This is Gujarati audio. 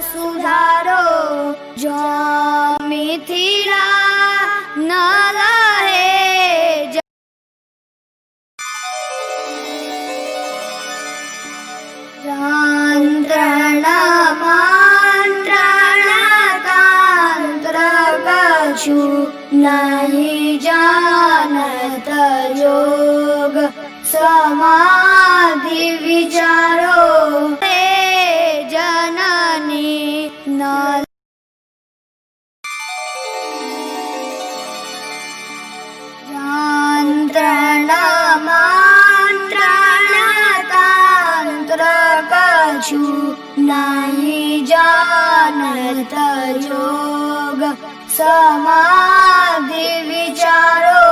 સુધારો જો મિથિલા ન રહે તંત્રણ મંત્રણ તંત્ર કછું નહીં જાનત યોગ સમાધિ વિચારો હે જનની ન તંત્રણ મંત્રણ તંત્ર કછું નહીં જાનત યોગ સમાધિ વિચારો